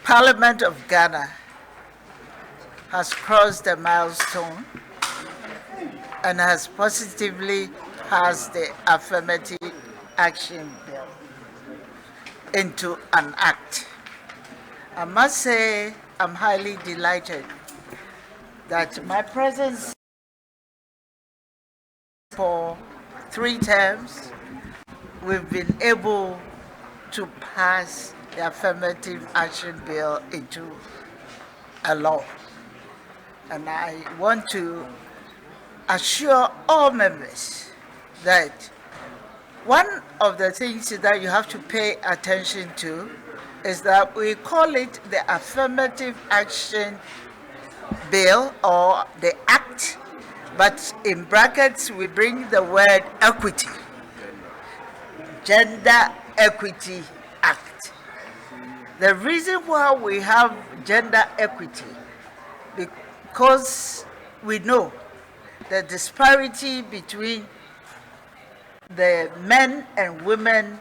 Parliament of Ghana has crossed the milestone and has positively passed the Affirmative Action Bill into an act. I must say I'm highly delighted that my presence for 3 terms, we've been able to pass the Affirmative Action Bill into a law. And I want to assure all members that one of the things that you have to pay attention to is that we call it the Affirmative Action Bill or the Act, but in brackets we bring the word equity, Gender Equity Act. The reason why we have gender equity, because we know the disparity between the men and women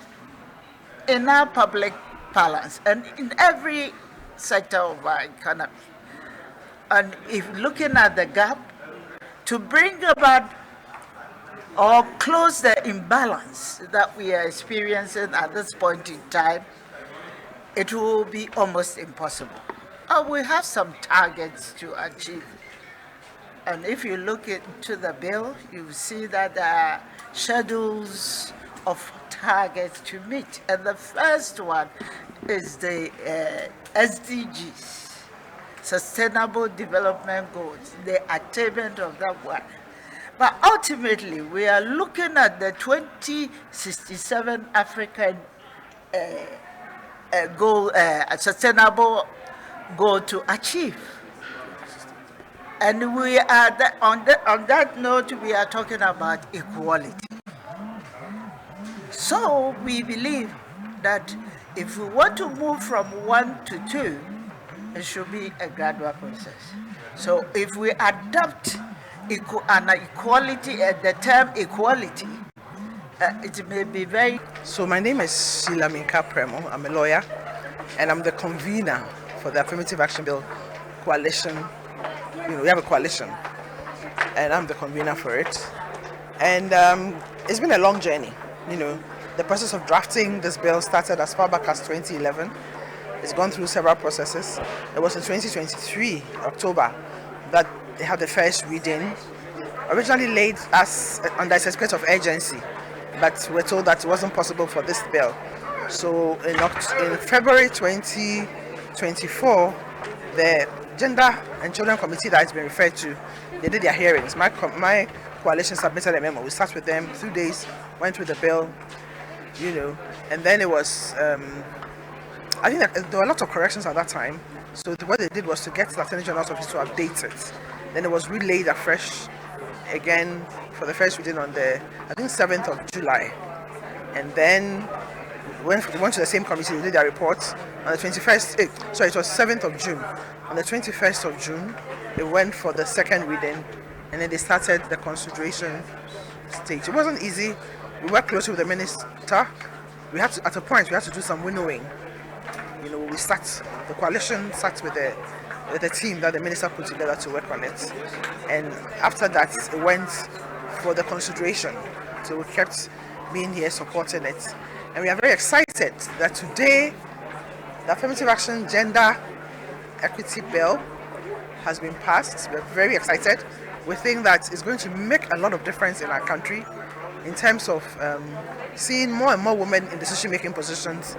in our public balance and in every sector of our economy. And if looking at the gap, to bring about or close the imbalance that we are experiencing at this point in time, it will be almost impossible. We have some targets to achieve. And if you look into the bill, you see that there are schedules of targets to meet. And the first one is the SDGs, Sustainable Development Goals, the attainment of that one. But ultimately, we are looking at the 2067 African goal, sustainable goal to achieve. And we are on that note, we are talking about equality. So we believe that if we want to move from 1 to 2, it should be a gradual process. So if we adopt an equality, the term equality, it may be very... So my name is Sheila Minka Premo. I'm a lawyer, and I'm the convener for the Affirmative Action Bill Coalition. We have a coalition, and I'm the convener for it. And it's been a long journey. The process of drafting this bill started as far back as 2011. It's gone through several processes. It was in 2023, October, that they had the first reading. Originally laid as under a certificate of urgency, but we're told that it wasn't possible for this bill. So in February 2024, the Gender and Children Committee that has been referred to, they did their hearings. My coalition submitted a memo. We sat with them 2 days, went through the bill, and then it was, I think that there were a lot of corrections at that time. So what they did was to get the Attorney General's office to update it. Then it was relayed afresh again for the first reading on the, I think, 7th of July. And then we went to the same committee, they did their report on the 21st, it was 7th of June. On the 21st of June, they went for the second reading, and then they started the consideration stage. It wasn't easy. We worked closely with the minister. We had to, at a point, we had to do some winnowing. The coalition sat with the team that the minister put together to work on it. And after that, it went for the consideration. So we kept being here supporting it. And we are very excited that today, the Affirmative Action Gender Equity Bill has been passed. We're very excited. We think that it's going to make a lot of difference in our country in terms of seeing more and more women in decision-making positions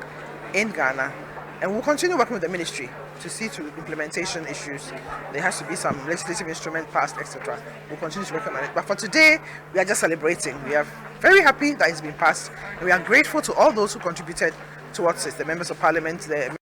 in Ghana. And we'll continue working with the ministry to see to implementation issues. There has to be some legislative instrument passed, etc. We'll continue to work on it. But for today, we are just celebrating. We are very happy that it's been passed. And we are grateful to all those who contributed towards it, the members of parliament, the